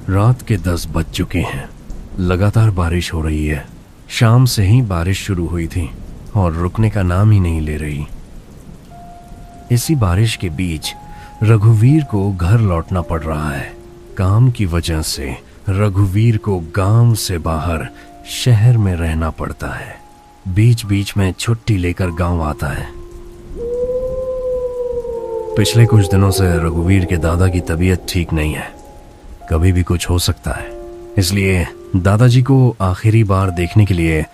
रात के 10 बज चुके हैं। लगातार बारिश हो रही है। शाम से ही बारिश शुरू हुई थी और रुकने का नाम ही नहीं ले रही। इसी बारिश के बीच रघुवीर को घर लौटना पड़ रहा है। काम की वजह से रघुवीर को गांव से बाहर शहर में रहना पड़ता है। बीच बीच में छुट्टी लेकर गांव आता है। पिछले कुछ दिनों से रघुवीर के दादा की तबीयत ठीक नहीं है। कभी भी कुछ हो सकता है, इसलिए दादाजी को आखिरी बार देखने के लिए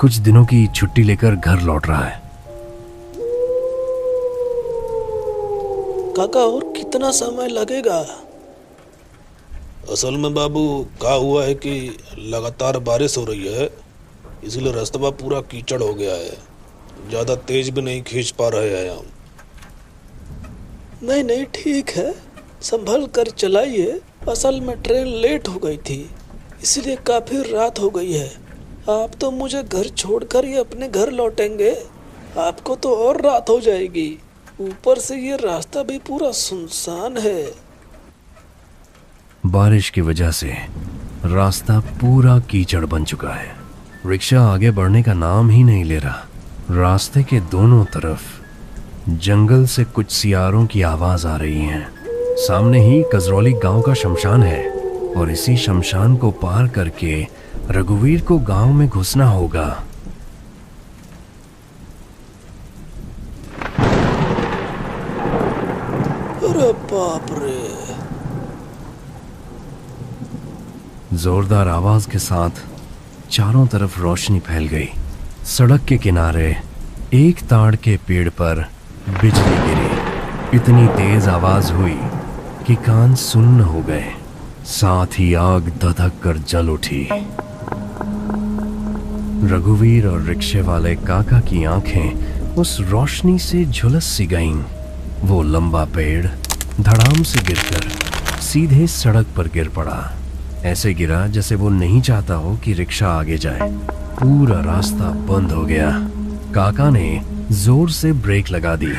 कुछ दिनों की छुट्टी लेकर घर लौट रहा है। काका और कितना समय लगेगा? असल में बाबू क्या हुआ है कि लगातार बारिश हो रही है, इसलिए रास्ता पूरा कीचड़ हो गया है। ज़्यादा तेज भी नहीं खींच पा रहे हैं हम। नहीं ठीक है, संभल कर चलाइए। असल में ट्रेन लेट हो गई थी, इसलिए काफी रात हो गई है। आप तो मुझे घर छोड़कर ही अपने घर लौटेंगे, आपको तो और रात हो जाएगी। ऊपर से ये रास्ता भी पूरा सुनसान है। बारिश की वजह से रास्ता पूरा कीचड़ बन चुका है। रिक्शा आगे बढ़ने का नाम ही नहीं ले रहा। रास्ते के दोनों तरफ जंगल से कुछ सियारों की आवाज आ रही है। सामने ही कजरौली गांव का शमशान है और इसी शमशान को पार करके रघुवीर को गांव में घुसना होगा। अरे बाप रे! जोरदार आवाज के साथ चारों तरफ रोशनी फैल गई। सड़क के किनारे एक ताड़ के पेड़ पर बिजली गिरी। इतनी तेज आवाज हुई कि कान सुन्न हो गए। साथ ही आग धधक कर जल उठी। रघुवीर और रिक्शे वाले काका की आंखें उस रोशनी से झुलस सी गईं। वो लंबा पेड़ धड़ाम से गिरकर सीधे सड़क पर गिर पड़ा। ऐसे गिरा जैसे वो नहीं चाहता हो कि रिक्शा आगे जाए। पूरा रास्ता बंद हो गया। काका ने जोर से ब्रेक लगा दी।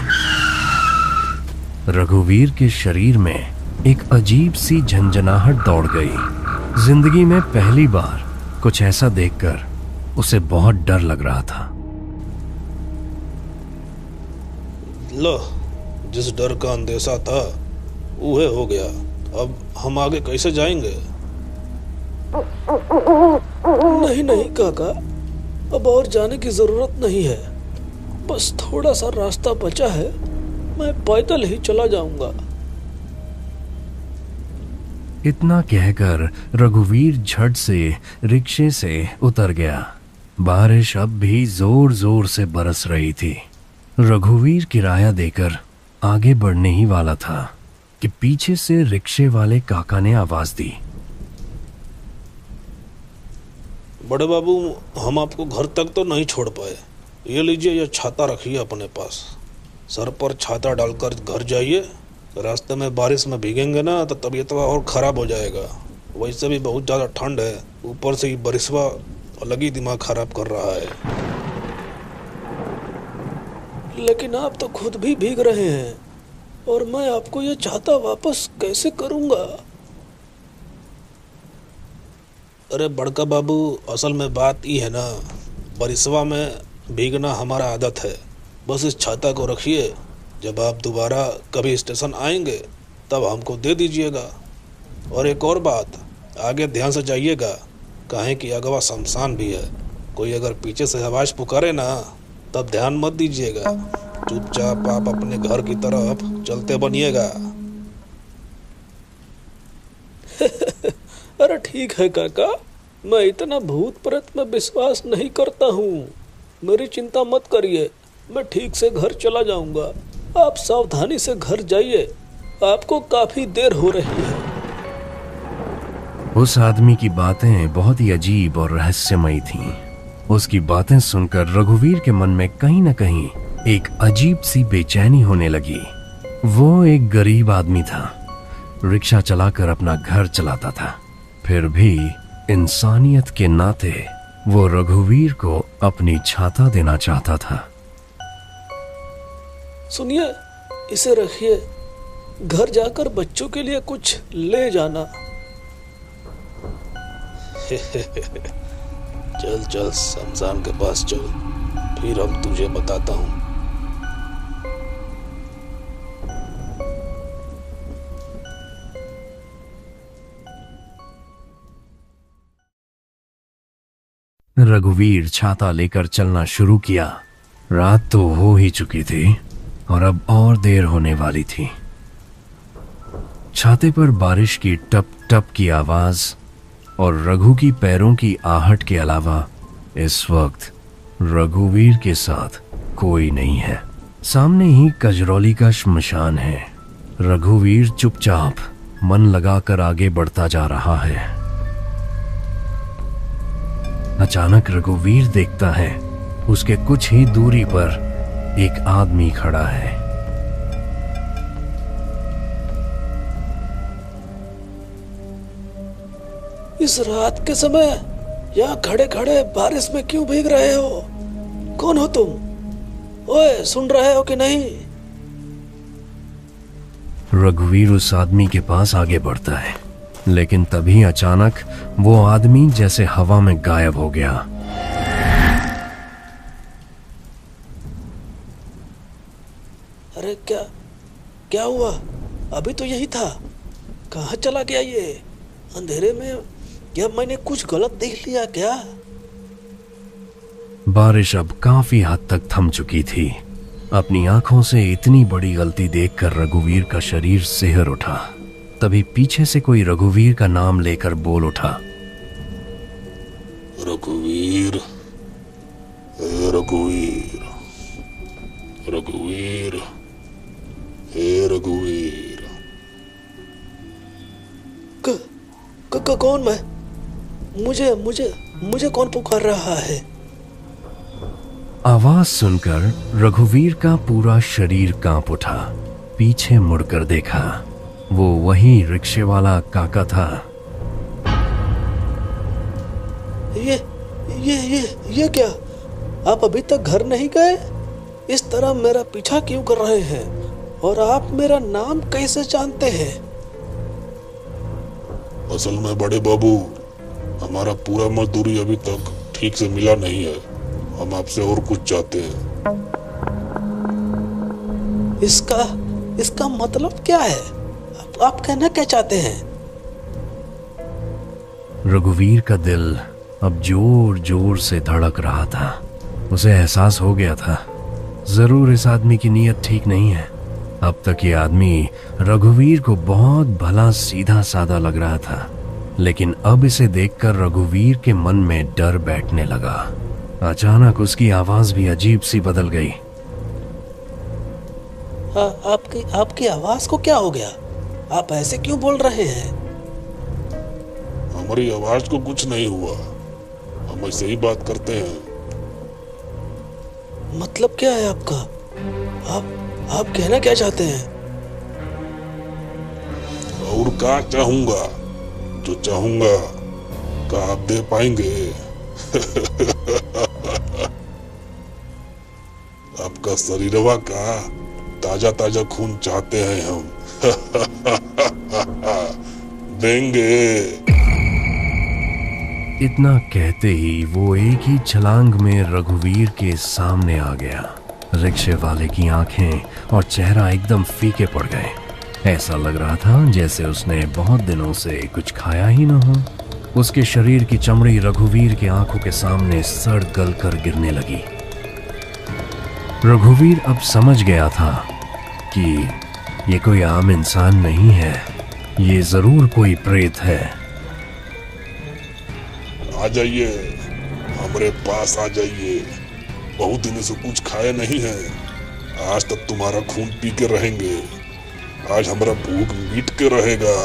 रघुवीर के शरीर में एक अजीब सी झंझनाहट दौड़ गई। जिंदगी में पहली बार कुछ ऐसा देखकर उसे बहुत डर लग रहा था। लो, जिस डर का अंदेशा था वह हो गया। अब हम आगे कैसे जाएंगे? नहीं काका, अब और जाने की जरूरत नहीं है। बस थोड़ा सा रास्ता बचा है, मैं पैदल ही चला जाऊंगा। इतना कहकर रघुवीर झट से रिक्शे से उतर गया। बारिश अब भी जोर जोर से बरस रही थी। रघुवीर किराया देकर आगे बढ़ने ही वाला था कि पीछे से रिक्शे वाले काका ने आवाज दी। बड़े बाबू, हम आपको घर तक तो नहीं छोड़ पाए। ये लीजिए, ये छाता रखिए अपने पास। सर पर छाता डालकर घर जाइए। रास्ते में बारिश में भीगेंगे ना तो तबीयत और ख़राब हो जाएगा। वैसे भी बहुत ज़्यादा ठंड है, ऊपर से ही बारिशवा अलग ही दिमाग ख़राब कर रहा है। लेकिन आप तो खुद भी भीग रहे हैं और मैं आपको ये छाता वापस कैसे करूंगा? अरे बड़का बाबू, असल में बात ये है ना, बारिशवा में भीगना हमारा आदत है। बस इस छाता को रखिए, जब आप दोबारा कभी स्टेशन आएंगे तब हमको दे दीजिएगा। और एक और बात, आगे ध्यान से जाइएगा, काहे कि अगवा शमशान भी है। कोई अगर पीछे से आवाज़ पुकारे ना तब ध्यान मत दीजिएगा। चुपचाप आप अपने घर की तरफ चलते बनिएगा। अरे ठीक है काका, मैं इतना भूत प्रेत में विश्वास नहीं करता हूँ। मेरी चिंता मत करिए, मैं ठीक से घर चला जाऊंगा। आप सावधानी से घर जाइए, आपको काफी देर हो रही है। उस आदमी की बातें बहुत ही अजीब और रहस्यमयी थीं। उसकी बातें सुनकर रघुवीर के मन में कहीं न कहीं एक अजीब सी बेचैनी होने लगी। वो एक गरीब आदमी था, रिक्शा चलाकर अपना घर चलाता था। फिर भी इंसानियत के नाते वो रघुवीर को अपनी छाता देना चाहता था। सुनिए, इसे रखिए, घर जाकर बच्चों के लिए कुछ ले जाना। चल चल शमशान के पास चल, फिर हम तुझे बताता हूँ। रघुवीर छाता लेकर चलना शुरू किया। रात तो हो ही चुकी थी और अब और देर होने वाली थी। छाते पर बारिश की टप टप की आवाज और रघु की पैरों की आहट के अलावा इस वक्त रघुवीर के साथ कोई नहीं है। सामने ही कजरौली का श्मशान है। रघुवीर चुपचाप मन लगाकर आगे बढ़ता जा रहा है। अचानक रघुवीर देखता है उसके कुछ ही दूरी पर एक आदमी खड़ा है। इस रात के समय यहाँ खड़े खड़े बारिश में क्यों भीग रहे हो? कौन हो तुम? ओए, सुन रहे हो कि नहीं? रघुवीर उस आदमी के पास आगे बढ़ता है, लेकिन तभी अचानक वो आदमी जैसे हवा में गायब हो गया। अरे क्या हुआ? अभी तो यही था, कहाँ चला गया ये? अंधेरे में या मैंने कुछ गलत देख लिया क्या? बारिश अब काफी हद तक थम चुकी थी। अपनी आंखों से इतनी बड़ी गलती देखकर रघुवीर का शरीर सिहर उठा। तभी पीछे से कोई रघुवीर का नाम लेकर बोल उठा। रघुवीर, हे रघुवीर, रघुवीर, हे रघुवीर। कौन मैं? मुझे कौन पुकार रहा है? आवाज सुनकर रघुवीर का पूरा शरीर कांप उठा। पीछे मुड़कर देखा, वो वही रिक्शे वाला काका था। ये क्या? आप अभी तक घर नहीं गए? इस तरह मेरा पीछा क्यों कर रहे हैं? और आप मेरा नाम कैसे जानते हैं? असल में बड़े बाबू, हमारा पूरा मजदूरी अभी तक ठीक से मिला नहीं है। हम आपसे और कुछ चाहते हैं। इसका मतलब क्या है? आप कहना क्या चाहते हैं? रघुवीर का दिल अब जोर जोर से धड़क रहा था। उसे एहसास हो गया था, जरूर इस आदमी की नीयत ठीक नहीं है। अब तक ये आदमी रघुवीर को बहुत भला सीधा साधा लग रहा था, लेकिन अब इसे देखकर रघुवीर के मन में डर बैठने लगा। अचानक उसकी आवाज भी अजीब सी बदल गई। आपकी आवाज को क्या हो गया? आप ऐसे क्यों बोल रहे हैं? हमारी आवाज को कुछ नहीं हुआ, हम ऐसे ही बात करते हैं। मतलब क्या है आपका? आप कहना क्या चाहते हैं? और क्या चाहूंगा? जो चाहूंगा क्या आप दे पाएंगे? आपका शरीरवा का ताजा ताजा खून चाहते हैं हम। देंगे। इतना कहते ही वो एक ही छलांग में रघुवीर के सामने आ गया। रिक्शे वाले की आंखें और चेहरा एकदम फीके पड़ गए। ऐसा लग रहा था जैसे उसने बहुत दिनों से कुछ खाया ही न हो। उसके शरीर की चमड़ी रघुवीर की आंखों के सामने सड़ गल कर गिरने लगी। रघुवीर अब समझ गया था कि ये कोई आम इंसान नहीं है, ये जरूर कोई प्रेत है। आ जाइए, हमारे पास आ जाइए। बहुत दिनों से कुछ खाया नहीं है। आज तक तुम्हारा खून पी के रहेंगे। आज हमारा भूख मिट के रहेगा।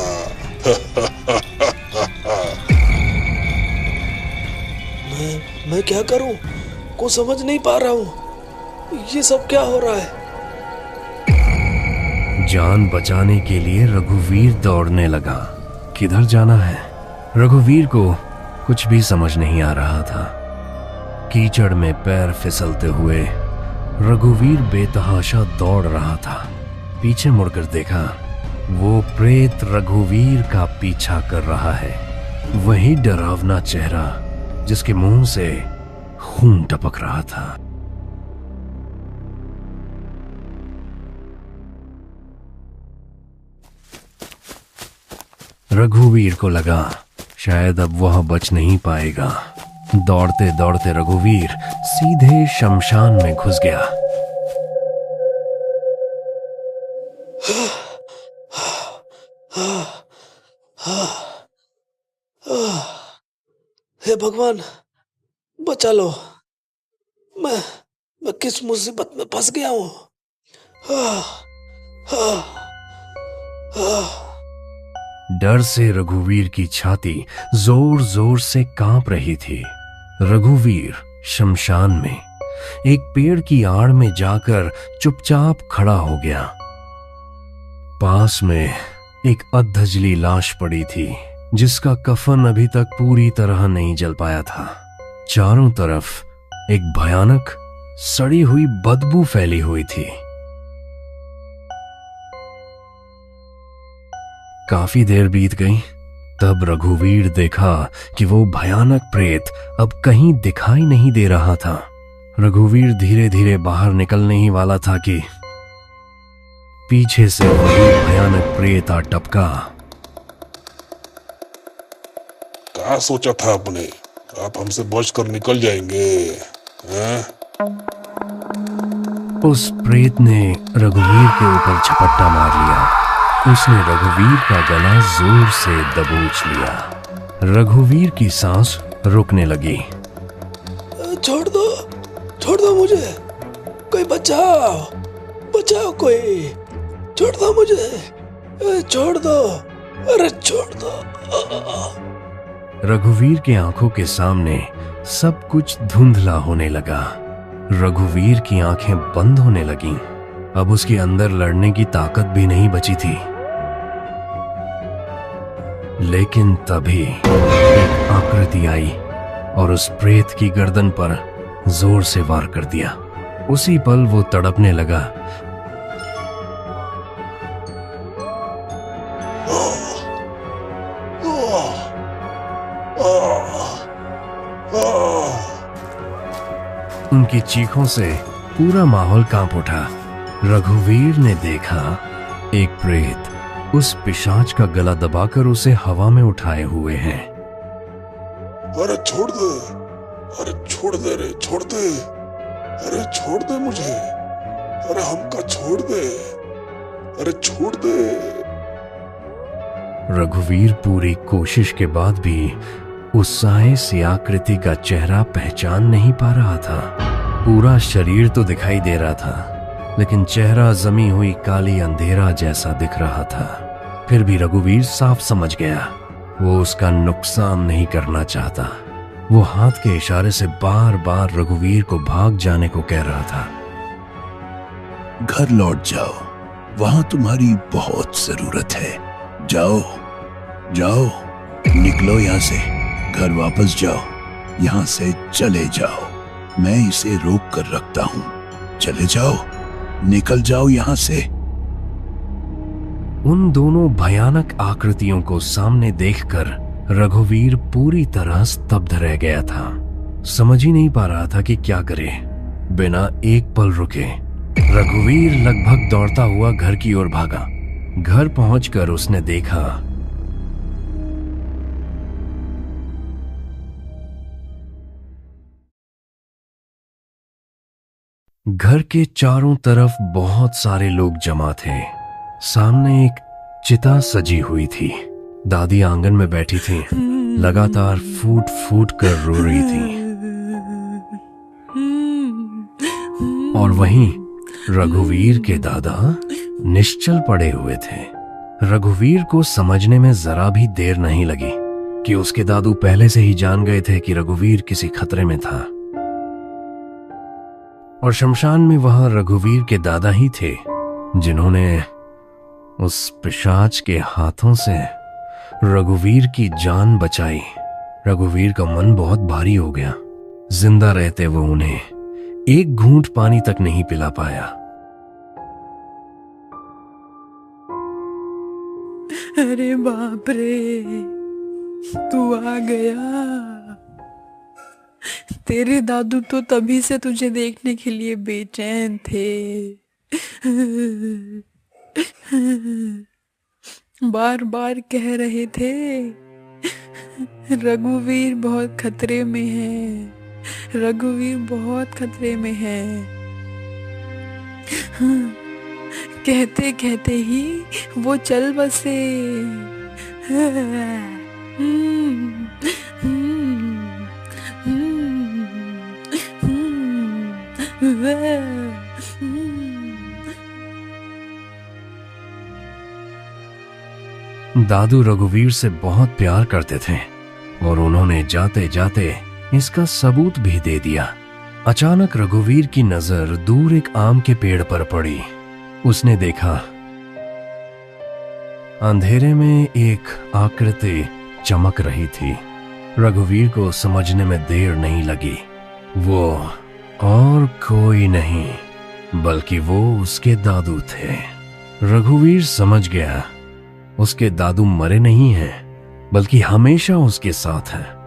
मैं क्या करूं? कुछ समझ नहीं पा रहा हूं। ये सब क्या हो रहा है? जान बचाने के लिए रघुवीर दौड़ने लगा। किधर जाना है? रघुवीर को कुछ भी समझ नहीं आ रहा था। कीचड़ में पैर फिसलते हुए रघुवीर बेतहाशा दौड़ रहा था। पीछे मुड़कर देखा, वो प्रेत रघुवीर का पीछा कर रहा है। वही डरावना चेहरा जिसके मुंह से खून टपक रहा था। रघुवीर को लगा शायद अब वह बच नहीं पाएगा। दौड़ते दौड़ते रघुवीर सीधे शमशान में घुस गया। हे भगवान, बचा लो। मैं किस मुसीबत में फंस गया हूं। डर से रघुवीर की छाती जोर जोर से कांप रही थी। रघुवीर शमशान में एक पेड़ की आड़ में जाकर चुपचाप खड़ा हो गया। पास में एक अधजली लाश पड़ी थी जिसका कफन अभी तक पूरी तरह नहीं जल पाया था। चारों तरफ एक भयानक सड़ी हुई बदबू फैली हुई थी। काफी देर बीत गई, तब रघुवीर देखा कि वो भयानक प्रेत अब कहीं दिखाई नहीं दे रहा था। रघुवीर धीरे धीरे बाहर निकलने ही वाला था कि पीछे से वही भयानक प्रेत आ टपका। क्या सोचा था आपने? आप हमसे बचकर निकल जाएंगे, हैं? उस प्रेत ने रघुवीर के ऊपर झपट्टा मार लिया। उसने रघुवीर का गला जोर से दबोच लिया। रघुवीर की सांस रुकने लगी। छोड़ दो मुझे, कोई बचाओ, बचाओ कोई, छोड़ दो मुझे, छोड़ दो, अरे छोड़ दो। रघुवीर की आंखों के सामने सब कुछ धुंधला होने लगा। रघुवीर की आंखें बंद होने लगीं। अब उसके अंदर लड़ने की ताकत भी नहीं बची थी। लेकिन तभी एक आकृति आई और उस प्रेत की गर्दन पर जोर से वार कर दिया। उसी पल वो तड़पने लगा। उनकी चीखों से पूरा माहौल कांप उठा। रघुवीर ने देखा एक प्रेत उस पिशाच का गला दबाकर उसे हवा में उठाए हुए है। अरे छोड़ दे, अरे छोड़ दे रे, छोड़ दे, अरे छोड़ दे मुझे, अरे हमका छोड़ दे, अरे छोड़ दे। रघुवीर पूरी कोशिश के बाद भी उस साए सी आकृति का चेहरा पहचान नहीं पा रहा था। पूरा शरीर तो दिखाई दे रहा था, लेकिन चेहरा जमी हुई काली अंधेरा जैसा दिख रहा था। फिर भी रघुवीर साफ समझ गया वो उसका नुकसान नहीं करना चाहता। वो हाथ के इशारे से बार बार रघुवीर को भाग जाने को कह रहा था। घर लौट जाओ, वहां तुम्हारी बहुत जरूरत है। जाओ जाओ, निकलो यहाँ से, घर वापस जाओ, यहाँ से चले जाओ। मैं इसे रोक कर रखता हूँ, चले जाओ, निकल जाओ यहाँ से। उन दोनों भयानक आकृतियों को सामने देखकर रघुवीर पूरी तरह स्तब्ध रह गया था। समझ ही नहीं पा रहा था कि क्या करे। बिना एक पल रुके रघुवीर लगभग दौड़ता हुआ घर की ओर भागा। घर पहुंचकर उसने देखा घर के चारों तरफ बहुत सारे लोग जमा थे। सामने एक चिता सजी हुई थी। दादी आंगन में बैठी थी, लगातार फूट फूट कर रो रही थी। और वहीं रघुवीर के दादा निश्चल पड़े हुए थे। रघुवीर को समझने में जरा भी देर नहीं लगी कि उसके दादू पहले से ही जान गए थे कि रघुवीर किसी खतरे में था। और शमशान में वहां रघुवीर के दादा ही थे जिन्होंने उस पिशाच के हाथों से रघुवीर की जान बचाई। रघुवीर का मन बहुत भारी हो गया। जिंदा रहते वो उन्हें एक घूंट पानी तक नहीं पिला पाया। अरे बाप रे, तू आ गया। तेरे दादू तो तभी से तुझे देखने के लिए बेचैन थे। बार बार कह रहे थे रघुवीर बहुत खतरे में है, रघुवीर बहुत खतरे में है। कहते कहते ही वो चल बसे। दादू रघुवीर से बहुत प्यार करते थे और उन्होंने जाते जाते इसका सबूत भी दे दिया। अचानक रघुवीर की नजर दूर एक आम के पेड़ पर पड़ी। उसने देखा अंधेरे में एक आकृति चमक रही थी। रघुवीर को समझने में देर नहीं लगी। वो और कोई नहीं बल्कि वो उसके दादू थे। रघुवीर समझ गया उसके दादू मरे नहीं हैं बल्कि हमेशा उसके साथ हैं।